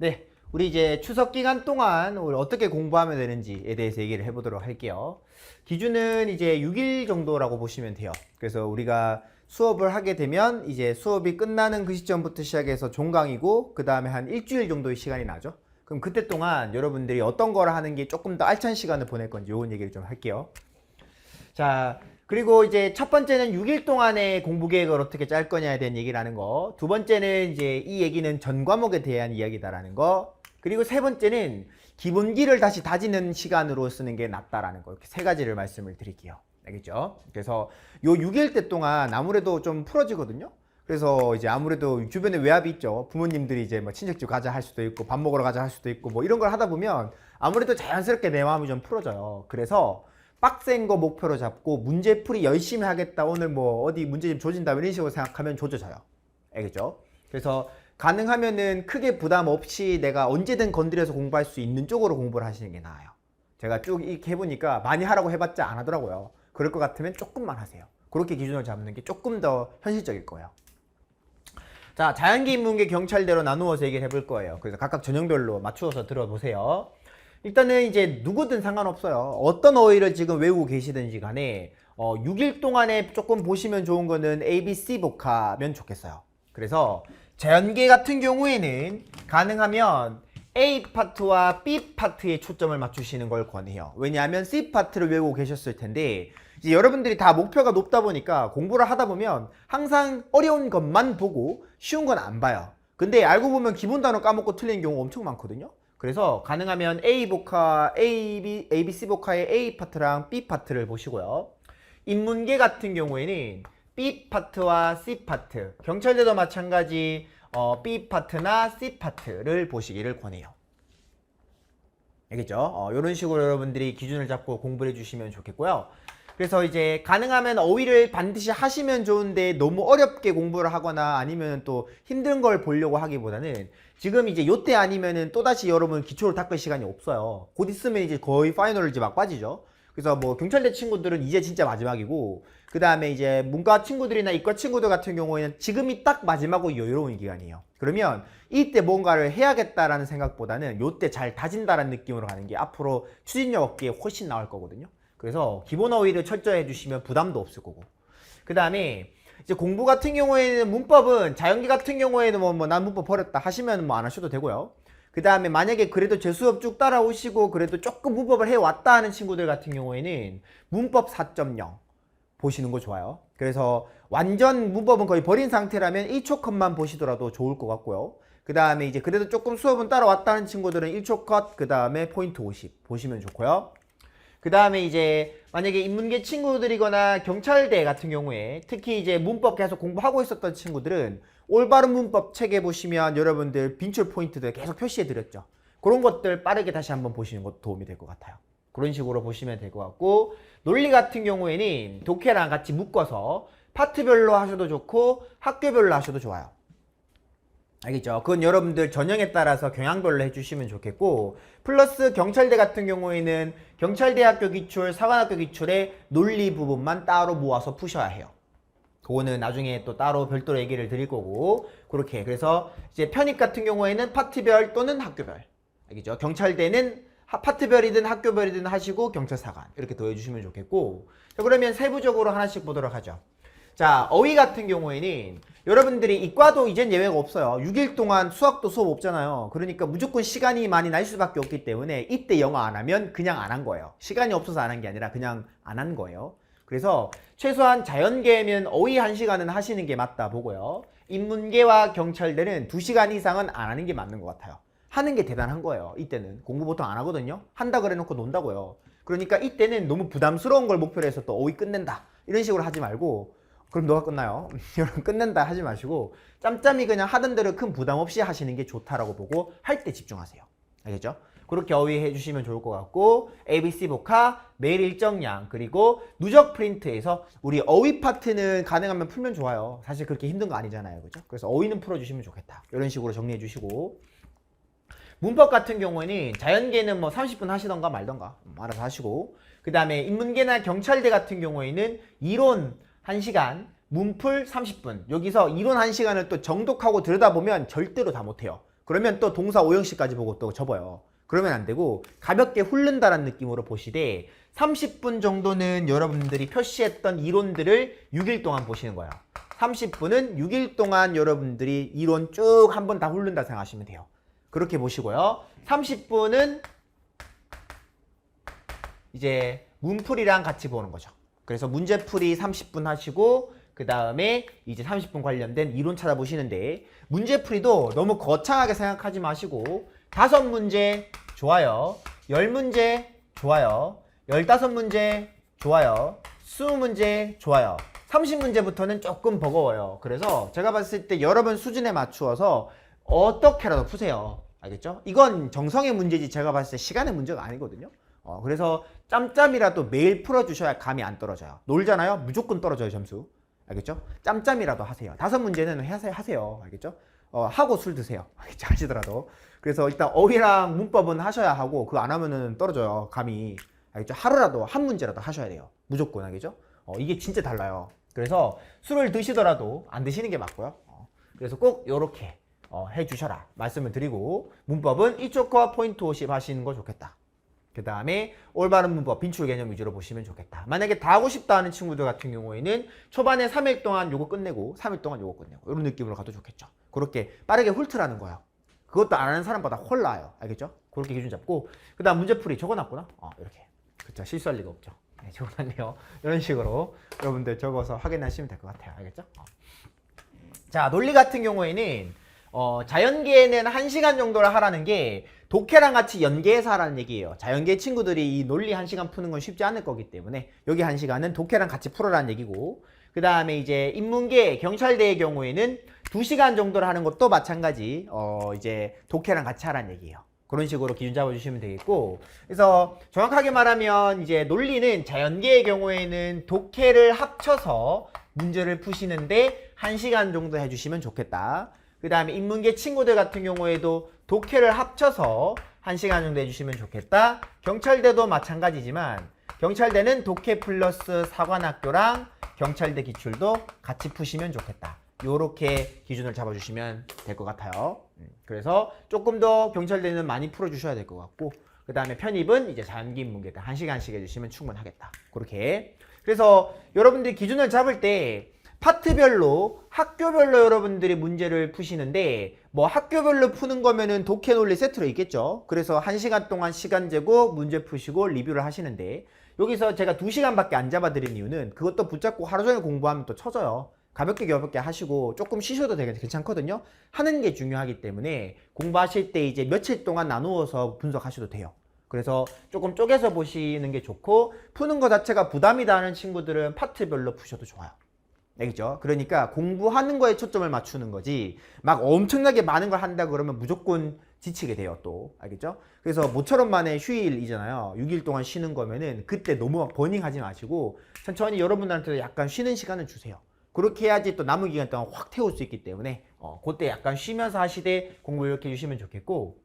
네, 우리 이제 추석 기간 동안 우리 어떻게 공부하면 되는지에 대해서 얘기를 해보도록 할게요. 기준은 이제 6일 정도라고 보시면 돼요. 그래서 우리가 수업을 하게 되면 이제 수업이 끝나는 그 시점부터 시작해서 종강이고 그 다음에 한 일주일 정도의 시간이 나죠. 그럼 그때 동안 여러분들이 어떤 거를 하는 게 조금 더 알찬 시간을 보낼 건지 요건 얘기를 좀 할게요. 자, 그리고 이제 첫 번째는 6일 동안의 공부 계획을 어떻게 짤 거냐에 대한 얘기를 하는 거. 두 번째는 이제 이 얘기는 전 과목에 대한 이야기다라는 거. 그리고 세 번째는 기본기를 다시 다지는 시간으로 쓰는 게 낫다라는 거. 이렇게 세 가지를 말씀을 드릴게요. 알겠죠? 그래서 요 6일 때 동안 아무래도 좀 풀어지거든요. 그래서 이제 아무래도 주변에 외압이 있죠. 부모님들이 이제 뭐 친척집 가자 할 수도 있고 밥 먹으러 가자 할 수도 있고 뭐 이런 걸 하다 보면 아무래도 자연스럽게 내 마음이 좀 풀어져요. 그래서 빡센 거 목표로 잡고 문제풀이 열심히 하겠다, 오늘 뭐 어디 문제 좀 조진다 이런 식으로 생각하면 조져져요. 알겠죠? 그래서 가능하면은 크게 부담 없이 내가 언제든 건드려서 공부할 수 있는 쪽으로 공부를 하시는 게 나아요. 제가 쭉 이렇게 해보니까 많이 하라고 해봤자 안 하더라고요. 그럴 것 같으면 조금만 하세요. 그렇게 기준을 잡는 게 조금 더 현실적일 거예요. 자, 자연계, 인문계, 경찰대로 나누어서 얘기를 해볼 거예요. 그래서 각각 전형별로 맞추어서 들어보세요. 일단은 이제 누구든 상관없어요. 어떤 어휘를 지금 외우고 계시든지 간에 6일 동안에 조금 보시면 좋은 거는 ABC 복화면 좋겠어요. 그래서 자연계 같은 경우에는 가능하면 A 파트와 B 파트에 초점을 맞추시는 걸 권해요. 왜냐하면 C 파트를 외우고 계셨을 텐데 이제 여러분들이 다 목표가 높다 보니까 공부를 하다 보면 항상 어려운 것만 보고 쉬운 건 안 봐요. 근데 알고 보면 기본 단어 까먹고 틀린 경우 엄청 많거든요. 그래서 가능하면 A 복화, ABC 복화의 A 파트랑 B 파트를 보시고요. 인문계 같은 경우에는 B 파트와 C 파트, 경찰대도 마찬가지 B 파트나 C 파트를 보시기를 권해요. 알겠죠? 이런 식으로 여러분들이 기준을 잡고 공부를 해주시면 좋겠고요. 그래서 이제 가능하면 어휘를 반드시 하시면 좋은데 너무 어렵게 공부를 하거나 아니면 또 힘든 걸 보려고 하기보다는 지금 이제 요때 아니면은 또다시 여러분 기초를 닦을 시간이 없어요. 곧 있으면 이제 거의 파이널 이제 막 빠지죠. 그래서 뭐 경찰대 친구들은 이제 진짜 마지막이고 그 다음에 이제 문과 친구들이나 이과 친구들 같은 경우에는 지금이 딱 마지막으로 여유로운 기간이에요. 그러면 이때 뭔가를 해야겠다라는 생각보다는 요때 잘 다진다라는 느낌으로 가는 게 앞으로 추진력 없기에 훨씬 나을 거거든요. 그래서 기본 어휘를 철저히 해주시면 부담도 없을 거고. 그 다음에 이제 공부 같은 경우에는 문법은 자연계 같은 경우에는 난 문법 버렸다 하시면 뭐 안 하셔도 되고요. 그 다음에 만약에 그래도 제 수업 쭉 따라오시고 그래도 조금 문법을 해왔다 하는 친구들 같은 경우에는 문법 4.0 보시는 거 좋아요. 그래서 완전 문법은 거의 버린 상태라면 1초 컷만 보시더라도 좋을 것 같고요. 그 다음에 이제 그래도 조금 수업은 따라왔다 하는 친구들은 1초 컷, 그 다음에 포인트 50 보시면 좋고요. 그 다음에 이제 만약에 인문계 친구들이거나 경찰대 같은 경우에 특히 이제 문법 계속 공부하고 있었던 친구들은 올바른 문법 책에 보시면 여러분들 빈출 포인트들 계속 표시해 드렸죠. 그런 것들 빠르게 다시 한번 보시는 것도 도움이 될 것 같아요. 그런 식으로 보시면 될 것 같고, 논리 같은 경우에는 독해랑 같이 묶어서 파트별로 하셔도 좋고 학교별로 하셔도 좋아요. 알겠죠? 그건 여러분들 전형에 따라서 경향별로 해주시면 좋겠고, 플러스 경찰대 같은 경우에는 경찰대학교 기출, 사관학교 기출의 논리 부분만 따로 모아서 푸셔야 해요. 그거는 나중에 또 따로 별도로 얘기를 드릴 거고, 그렇게. 그래서 이제 편입 같은 경우에는 파트별 또는 학교별. 알겠죠? 경찰대는 파트별이든 학교별이든 하시고 경찰사관 이렇게 더해주시면 좋겠고, 자, 그러면 세부적으로 하나씩 보도록 하죠. 자, 어휘 같은 경우에는 여러분들이 이과도 이젠 예외가 없어요. 6일 동안 수학도 수업 없잖아요. 그러니까 무조건 시간이 많이 날 수밖에 없기 때문에 이때 영어 안 하면 그냥 안 한 거예요. 시간이 없어서 안 한 게 아니라 그냥 안 한 거예요. 그래서 최소한 자연계면 어휘 1시간은 하시는 게 맞다 보고요. 인문계와 경찰대는 2시간 이상은 안 하는 게 맞는 것 같아요. 하는 게 대단한 거예요. 이때는 공부 보통 안 하거든요. 한다 그래 놓고 논다고요. 그러니까 이때는 너무 부담스러운 걸 목표로 해서 또 어휘 끝낸다 이런 식으로 하지 말고, 그럼 너가 끝나요? 여러분 끝낸다 하지 마시고 짬짬이 그냥 하던 대로 큰 부담 없이 하시는 게 좋다라고 보고 할 때 집중하세요. 알겠죠? 그렇게 어휘 해주시면 좋을 것 같고, ABC 복화, 매일 일정량, 그리고 누적 프린트에서 우리 어휘 파트는 가능하면 풀면 좋아요. 사실 그렇게 힘든 거 아니잖아요. 그죠? 그래서 어휘는 풀어주시면 좋겠다. 이런 식으로 정리해 주시고, 문법 같은 경우에는 자연계는 뭐 30분 하시던가 말던가 알아서 하시고, 그 다음에 인문계나 경찰대 같은 경우에는 이론 1시간, 문풀 30분. 여기서 이론 1시간을 또 정독하고 들여다보면 절대로 다 못해요. 그러면 또 동사 오형식까지 보고 또 접어요. 그러면 안 되고 가볍게 훑는다라는 느낌으로 보시되 30분 정도는 여러분들이 표시했던 이론들을 6일 동안 보시는 거예요. 30분은 6일 동안 여러분들이 이론 쭉 한 번 다 훑는다 생각하시면 돼요. 그렇게 보시고요. 30분은 이제 문풀이랑 같이 보는 거죠. 그래서 문제풀이 30분 하시고 그 다음에 이제 30분 관련된 이론 찾아보시는데 문제풀이도 너무 거창하게 생각하지 마시고 5문제 좋아요. 10문제 좋아요. 15문제 좋아요. 20문제 좋아요. 30문제부터는 조금 버거워요. 그래서 제가 봤을 때 여러분 수준에 맞추어서 어떻게라도 푸세요. 알겠죠? 이건 정성의 문제지 제가 봤을 때 시간의 문제가 아니거든요. 그래서 짬짬이라도 매일 풀어주셔야 감이 안 떨어져요. 놀잖아요? 무조건 떨어져요, 점수. 알겠죠? 짬짬이라도 하세요. 5문제는 하세요. 알겠죠? 하고 술 드세요. 알겠죠? 하시더라도. 그래서 일단 어휘랑 문법은 하셔야 하고 그거 안 하면은 떨어져요, 감이. 알겠죠? 하루라도 한 문제라도 하셔야 돼요. 무조건. 알겠죠? 이게 진짜 달라요. 그래서 술을 드시더라도 안 드시는 게 맞고요. 그래서 꼭 요렇게 해주셔라 말씀을 드리고 문법은 이쪽 거 포인트 50 하시는 거 좋겠다. 그 다음에 올바른 문법, 빈출 개념 위주로 보시면 좋겠다. 만약에 다 하고 싶다 하는 친구들 같은 경우에는 초반에 3일 동안 요거 끝내고 3일 동안 요거 끝내고 이런 느낌으로 가도 좋겠죠. 그렇게 빠르게 훑으라는 거예요. 그것도 안 하는 사람보다 훨 나아요. 알겠죠? 그렇게 기준 잡고 그 다음 문제풀이 적어놨구나. 이렇게. 그쵸? 실수할 리가 없죠. 네, 적어놨네요. 이런 식으로 여러분들 적어서 확인하시면 될 것 같아요. 알겠죠? 자, 논리 같은 경우에는 자연계에는 1시간 정도를 하라는 게 독해랑 같이 연계해서 하라는 얘기예요. 자연계 친구들이 이 논리 1시간 푸는 건 쉽지 않을 거기 때문에 여기 1시간은 독해랑 같이 풀어라는 얘기고 그 다음에 이제 인문계, 경찰대의 경우에는 2시간 정도를 하는 것도 마찬가지 이제 독해랑 같이 하라는 얘기예요. 그런 식으로 기준 잡아주시면 되겠고 그래서 정확하게 말하면 이제 논리는 자연계의 경우에는 독해를 합쳐서 문제를 푸시는데 1시간 정도 해주시면 좋겠다. 그 다음에 인문계 친구들 같은 경우에도 독해를 합쳐서 1시간 정도 해주시면 좋겠다. 경찰대도 마찬가지지만 경찰대는 독해 플러스 사관학교랑 경찰대 기출도 같이 푸시면 좋겠다. 요렇게 기준을 잡아주시면 될 것 같아요. 그래서 조금 더 경찰대는 많이 풀어주셔야 될 것 같고 그 다음에 편입은 이제 자연계 인문계 때 1시간씩 해주시면 충분하겠다. 그렇게. 그래서 여러분들이 기준을 잡을 때 파트별로 학교별로 여러분들이 문제를 푸시는데 뭐 학교별로 푸는 거면은 독해 논리 세트로 있겠죠. 그래서 1시간 동안 시간 재고 문제 푸시고 리뷰를 하시는데 여기서 제가 2시간밖에 안 잡아드린 이유는 그것도 붙잡고 하루 종일 공부하면 또 처져요. 가볍게 하시고 조금 쉬셔도 되게 괜찮거든요. 하는 게 중요하기 때문에 공부하실 때 이제 며칠 동안 나누어서 분석하셔도 돼요. 그래서 조금 쪼개서 보시는 게 좋고 푸는 거 자체가 부담이다 하는 친구들은 파트별로 푸셔도 좋아요. 알겠죠? 그러니까 공부하는 거에 초점을 맞추는 거지 막 엄청나게 많은 걸 한다 그러면 무조건 지치게 돼요 또. 알겠죠? 그래서 모처럼 만에 휴일이잖아요. 6일 동안 쉬는 거면은 그때 너무 막 버닝하지 마시고 천천히 여러분들한테도 약간 쉬는 시간을 주세요. 그렇게 해야지 또 남은 기간 동안 확 태울 수 있기 때문에 그때 약간 쉬면서 하시되 공부 이렇게 해주시면 좋겠고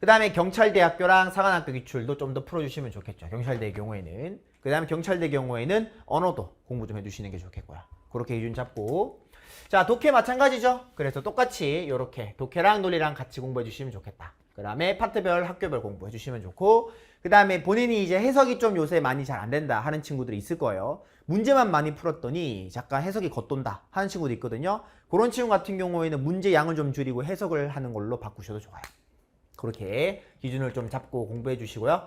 그 다음에 경찰대학교랑 사관학교 기출도 좀 더 풀어주시면 좋겠죠. 경찰대의 경우에는. 그 다음에 경찰대 경우에는 언어도 공부 좀 해주시는 게 좋겠고요. 그렇게 기준 잡고 자 독해 마찬가지죠. 그래서 똑같이 이렇게 독해랑 논리랑 같이 공부해 주시면 좋겠다. 그 다음에 파트별 학교별 공부해 주시면 좋고 그 다음에 본인이 이제 해석이 좀 요새 많이 잘 안 된다 하는 친구들이 있을 거예요. 문제만 많이 풀었더니 잠깐 해석이 겉돈다 하는 친구도 있거든요. 그런 친구 같은 경우에는 문제 양을 좀 줄이고 해석을 하는 걸로 바꾸셔도 좋아요. 그렇게 기준을 좀 잡고 공부해 주시고요.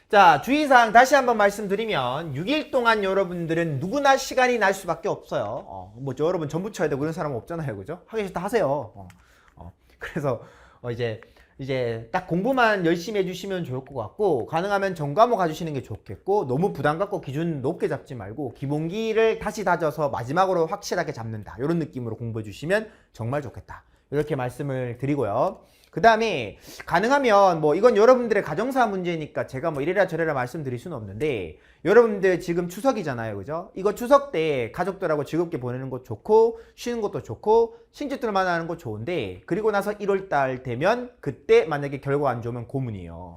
자, 주의사항 다시 한번 말씀드리면 6일 동안 여러분들은 누구나 시간이 날 수밖에 없어요. 뭐 여러분 전부 쳐야 되고 그런 사람은 없잖아요. 그죠? 하기 싫다 하세요. 그래서 이제 딱 공부만 열심히 해주시면 좋을 것 같고 가능하면 전과목 가주시는 게 좋겠고 너무 부담 갖고 기준 높게 잡지 말고 기본기를 다시 다져서 마지막으로 확실하게 잡는다. 이런 느낌으로 공부해 주시면 정말 좋겠다. 이렇게 말씀을 드리고요. 그 다음에 가능하면 뭐 이건 여러분들의 가정사 문제니까 제가 뭐 이래라 저래라 말씀드릴 수는 없는데 여러분들 지금 추석이잖아요. 그죠? 이거 추석 때 가족들하고 즐겁게 보내는 것도 좋고 쉬는 것도 좋고 친구들 만나는 거 좋은데 그리고 나서 1월달 되면 그때 만약에 결과 안 좋으면 고문이에요.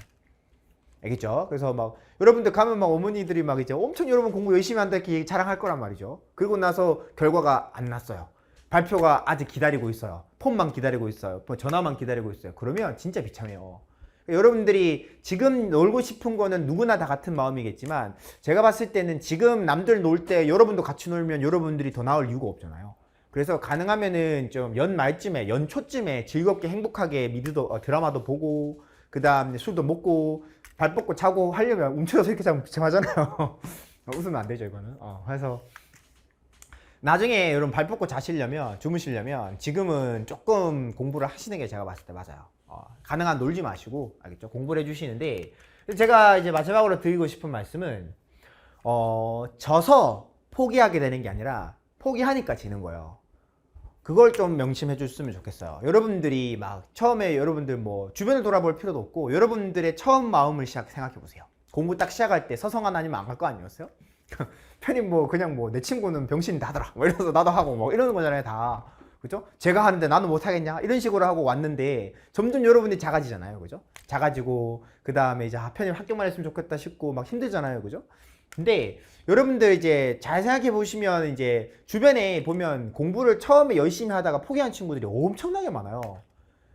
알겠죠? 그래서 막 여러분들 가면 막 어머니들이 막 이제 엄청 여러분 공부 열심히 한다 이렇게 자랑할 거란 말이죠. 그리고 나서 결과가 안 났어요. 발표가 아직 기다리고 있어요. 폰만 기다리고 있어요. 뭐 전화만 기다리고 있어요. 그러면 진짜 비참해요. 여러분들이 지금 놀고 싶은 거는 누구나 다 같은 마음이겠지만 제가 봤을 때는 지금 남들 놀 때 여러분도 같이 놀면 여러분들이 더 나을 이유가 없잖아요. 그래서 가능하면은 좀 연말쯤에 연초쯤에 즐겁게 행복하게 미드도 드라마도 보고 그 다음에 술도 먹고 발 뻗고 자고 하려면 움츠러서 이렇게 자면 비참하잖아요. 웃으면 안 되죠 이거는. 그래서 나중에 여러분 발 뻗고 자시려면 주무시려면 지금은 조금 공부를 하시는 게 제가 봤을 때 맞아요. 가능한 놀지 마시고 알겠죠? 공부를 해주시는데 제가 이제 마지막으로 드리고 싶은 말씀은 져서 포기하게 되는 게 아니라 포기하니까 지는 거예요. 그걸 좀 명심해 줬으면 좋겠어요. 여러분들이 막 처음에 여러분들 뭐 주변을 돌아볼 필요도 없고 여러분들의 처음 마음을 생각해 보세요. 공부 딱 시작할 때 서성한 아니면 안 갈 거 아니었어요? 편히 뭐 그냥 뭐 내 친구는 병신이 나더라 뭐 이러면서 나도 하고 뭐 이러는 거잖아요 다. 그죠? 제가 하는데 나는 못하겠냐? 이런 식으로 하고 왔는데 점점 여러분이 작아지잖아요. 그죠? 작아지고 그 다음에 이제 편히 합격만 했으면 좋겠다 싶고 막 힘들잖아요. 그죠? 근데 여러분들 이제 잘 생각해 보시면 이제 주변에 보면 공부를 처음에 열심히 하다가 포기한 친구들이 엄청나게 많아요.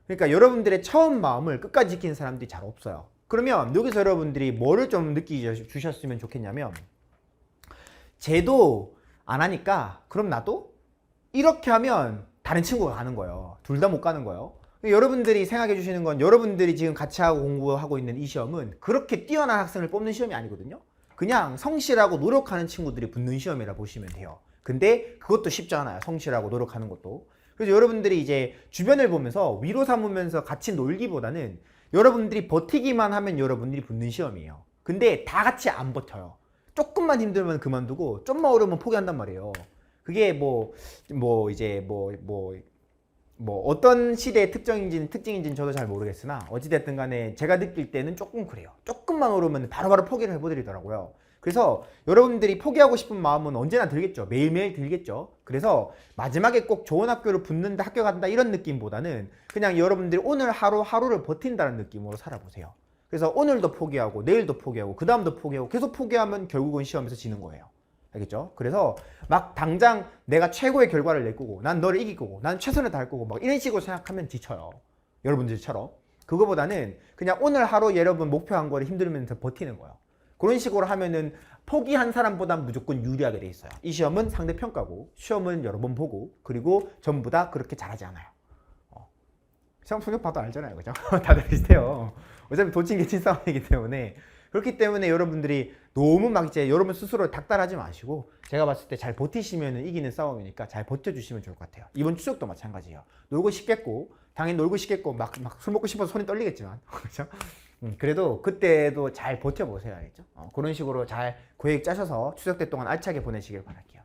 그러니까 여러분들의 처음 마음을 끝까지 지키는 사람들이 잘 없어요. 그러면 여기서 여러분들이 뭐를 좀 느끼셨으면 좋겠냐면 쟤도 안 하니까 그럼 나도 이렇게 하면 다른 친구가 가는 거예요. 둘 다 못 가는 거예요. 여러분들이 생각해 주시는 건 여러분들이 지금 같이 하고 공부하고 있는 이 시험은 그렇게 뛰어난 학생을 뽑는 시험이 아니거든요. 그냥 성실하고 노력하는 친구들이 붙는 시험이라 보시면 돼요. 근데 그것도 쉽지 않아요. 성실하고 노력하는 것도. 그래서 여러분들이 이제 주변을 보면서 위로 삼으면서 같이 놀기보다는 여러분들이 버티기만 하면 여러분들이 붙는 시험이에요. 근데 다 같이 안 버텨요. 조금만 힘들면 그만두고 좀만 어려우면 포기한단 말이에요. 그게 어떤 시대의 특징인지는 저도 잘 모르겠으나 어찌됐든 간에 제가 느낄 때는 조금 그래요. 조금만 오르면 바로바로 포기를 해버리더라고요. 그래서 여러분들이 포기하고 싶은 마음은 언제나 들겠죠. 매일매일 들겠죠. 그래서 마지막에 꼭 좋은 학교를 붙는다, 학교 간다 이런 느낌보다는 그냥 여러분들이 오늘 하루하루를 버틴다는 느낌으로 살아보세요. 그래서 오늘도 포기하고 내일도 포기하고 그 다음도 포기하고 계속 포기하면 결국은 시험에서 지는 거예요. 알겠죠? 그래서 막 당장 내가 최고의 결과를 낼 거고 난 너를 이길 거고 난 최선을 다할 거고 막 이런 식으로 생각하면 지쳐요. 여러분들처럼. 그거보다는 그냥 오늘 하루 여러분 목표한 거를 힘들면서 버티는 거예요. 그런 식으로 하면은 포기한 사람보다 무조건 유리하게 돼 있어요. 이 시험은 상대평가고 시험은 여러 번 보고 그리고 전부 다 그렇게 잘하지 않아요. 시험 성적 봐도 알잖아요. 그죠? 다들 비슷해요. 어차피 도친 개친 싸움이기 때문에 그렇기 때문에 여러분들이 너무 막 이제 여러분 스스로 닥달하지 마시고 제가 봤을 때 잘 버티시면 이기는 싸움이니까 잘 버텨주시면 좋을 것 같아요. 이번 추석도 마찬가지예요. 놀고 싶겠고 당연히 놀고 싶겠고 막 술 먹고 싶어서 손이 떨리겠지만 그렇죠? 그래도 그때도 잘 버텨보세요. 알겠죠? 그런 식으로 잘 계획 짜셔서 추석 때 동안 알차게 보내시길 바랄게요.